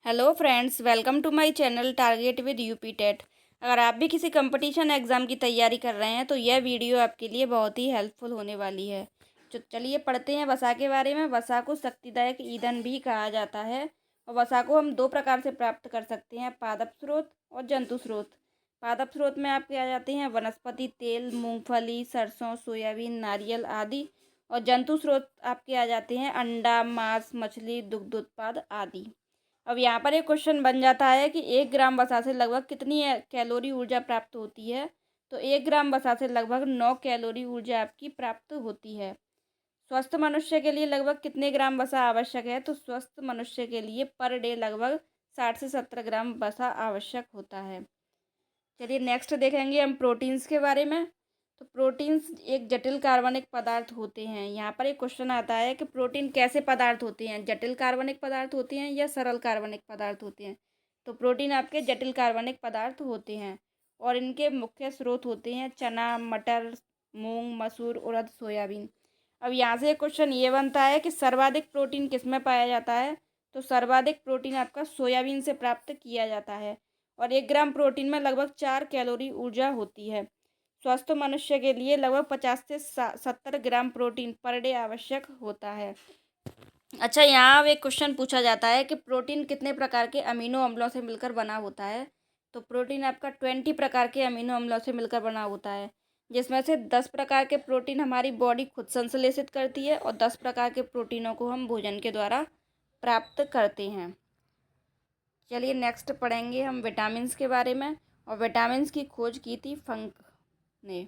Hello friends, welcome to my channel target with UP TET. अगर आप भी किसी कंपटीशन एग्ज़ाम की तैयारी कर रहे हैं तो यह वीडियो आपके लिए बहुत ही हेल्पफुल होने वाली है। तो चलिए पढ़ते हैं वसा के बारे में। वसा को शक्तिदायक ईंधन भी कहा जाता है और वसा को हम दो प्रकार से प्राप्त कर सकते हैं, पादप स्रोत और जंतु स्रोत। पादप स्रोत में आपके आ जाते हैं वनस्पति तेल, मूँगफली, सरसों, सोयाबीन, नारियल आदि। और जंतु स्रोत आपके आ जाते हैं अंडा, मांस, मछली, दुग्ध उत्पाद आदि। अब यहाँ पर एक क्वेश्चन बन जाता है कि 1 ग्राम वसा से लगभग कितनी कैलोरी ऊर्जा प्राप्त होती है। तो 1 ग्राम वसा से लगभग 9 कैलोरी ऊर्जा आपकी प्राप्त होती है। स्वस्थ मनुष्य के लिए लगभग कितने ग्राम वसा आवश्यक है। तो स्वस्थ मनुष्य के लिए पर डे लगभग 60 से 70 ग्राम वसा आवश्यक होता है। चलिए नेक्स्ट देखेंगे हम प्रोटीन्स के बारे में। तो प्रोटीन्स एक जटिल कार्बनिक पदार्थ होते हैं। यहाँ पर एक क्वेश्चन आता है कि प्रोटीन कैसे पदार्थ होते हैं, जटिल कार्बनिक पदार्थ होते हैं या सरल कार्बनिक पदार्थ होते हैं। तो प्रोटीन आपके जटिल कार्बनिक पदार्थ होते हैं और इनके मुख्य स्रोत होते हैं चना, मटर, मूंग, मसूर, उड़द, सोयाबीन। अब यहाँ से एक क्वेश्चन ये बनता है कि सर्वाधिक प्रोटीन किस में पाया जाता है। तो सर्वाधिक प्रोटीन आपका सोयाबीन से प्राप्त किया जाता है और 1 ग्राम प्रोटीन में लगभग 4 कैलोरी ऊर्जा होती है। स्वस्थ मनुष्य के लिए लगभग 50 से 70 ग्राम प्रोटीन पर डे आवश्यक होता है। अच्छा, यहाँ अब एक क्वेश्चन पूछा जाता है कि प्रोटीन कितने प्रकार के अमीनो अम्लों से मिलकर बना होता है। तो प्रोटीन आपका 20 प्रकार के अमीनो अम्लों से मिलकर बना होता है, जिसमें से 10 प्रकार के प्रोटीन हमारी बॉडी खुद संश्लेषित करती है और 10 प्रकार के प्रोटीनों को हम भोजन के द्वारा प्राप्त करते हैं। चलिए नेक्स्ट पढ़ेंगे हम विटामिन्स के बारे में। और विटामिन्स की खोज की थी फंक ने।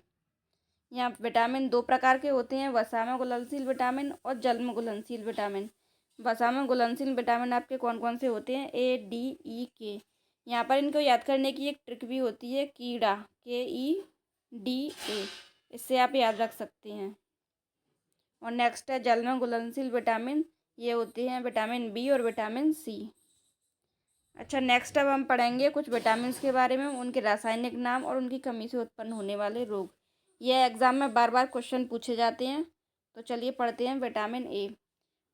यहाँ विटामिन 2 प्रकार के होते हैं, वसा में घुलनशील विटामिन और जल में घुलनशील विटामिन। वसा में घुलनशील विटामिन आपके कौन कौन से होते हैं, ए, डी, ई, के। यहाँ पर इनको याद करने की एक ट्रिक भी होती है, कीड़ा, KEDA। इससे आप याद रख सकते हैं। और नेक्स्ट है जल में घुलनशील विटामिन, ये होते हैं विटामिन बी और विटामिन सी। अच्छा, नेक्स्ट अब हम पढ़ेंगे कुछ विटामिन के बारे में, उनके रासायनिक नाम और उनकी कमी से उत्पन्न होने वाले रोग। यह एग्जाम में बार बार क्वेश्चन पूछे जाते हैं। तो चलिए पढ़ते हैं विटामिन ए।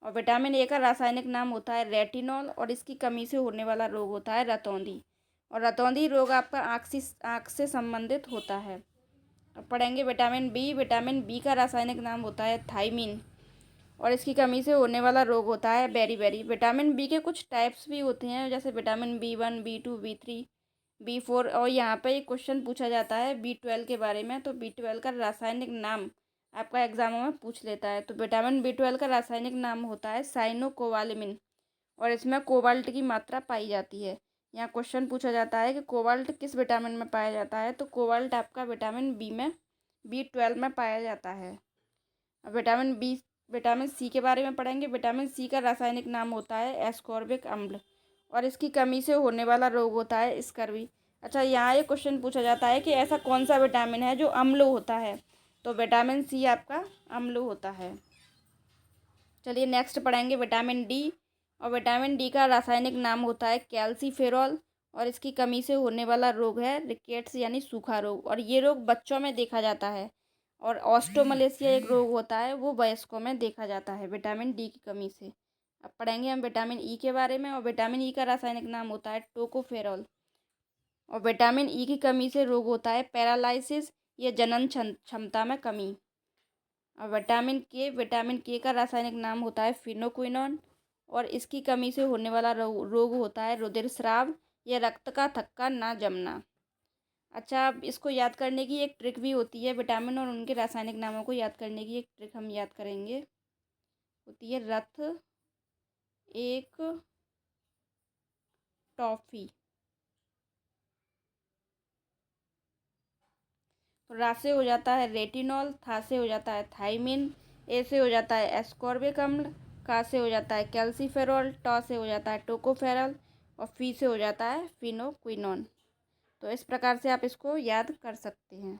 और विटामिन ए का रासायनिक नाम होता है रेटिनॉल और इसकी कमी से होने वाला रोग होता है रतौंधी। और रतौंधी रोग आपका आँख से संबंधित होता है। अब पढ़ेंगे विटामिन बी। विटामिन बी का रासायनिक नाम होता है थायमीन और इसकी कमी से होने वाला रोग होता है बेरीबेरी। विटामिन बी के कुछ टाइप्स भी होते हैं, जैसे vitamin B1, B2, B3, B4। और यहाँ पे एक क्वेश्चन पूछा जाता है B12 के बारे में। तो B12 का रासायनिक नाम आपका एग्जामों में पूछ लेता है। तो विटामिन B12 का रासायनिक नाम होता है साइनोकोबालेमिन और इसमें कोबाल्ट की मात्रा पाई जाती है। यहाँ क्वेश्चन पूछा जाता है कि कोबाल्ट किस विटामिन में पाया जाता है। तो कोबाल्ट आपका विटामिन बी में B12 में पाया जाता है। अब विटामिन सी के बारे में पढ़ेंगे। विटामिन सी का रासायनिक नाम होता है एस्कॉर्बिक अम्ल और इसकी कमी से होने वाला रोग होता है स्कर्वी। अच्छा, यहाँ एक क्वेश्चन पूछा जाता है कि ऐसा कौन सा विटामिन है जो अम्ल होता है। तो विटामिन सी आपका अम्ल होता है। चलिए नेक्स्ट पढ़ेंगे विटामिन डी। और विटामिन डी का रासायनिक नाम होता है कैल्सीफेरॉल और इसकी कमी से होने वाला रोग है रिकेट्स यानी सूखा रोग। और ये रोग बच्चों में देखा जाता है। और ऑस्टोमलेशिया एक रोग होता है, वो वयस्कों में देखा जाता है विटामिन डी की कमी से। अब पढ़ेंगे हम विटामिन ई के बारे में। और विटामिन ई का रासायनिक नाम होता है टोकोफेरॉल और विटामिन ई की कमी से रोग होता है पैरालाइसिस या जनन क्षमता में कमी। और विटामिन के का रासायनिक नाम होता है फिनोक्विनोन और इसकी कमी से होने वाला रोग होता है रुधिर स्राव या रक्त का थक्का ना जमना। अच्छा, अब इसको याद करने की एक ट्रिक भी होती है, विटामिन और उनके रासायनिक नामों को याद करने की एक ट्रिक हम याद करेंगे, होती है रथ एक टॉफी। तो रा से हो जाता है रेटिनॉल, था से हो जाता है थायमिन, ए से हो जाता है एस्कॉर्बिक अम्ल, का से हो जाता है कैल्सीफेरॉल, टॉ से हो जाता है टोकोफेरॉल और फी से हो जाता है फिनोक्विनोन। तो इस प्रकार से आप इसको याद कर सकते हैं।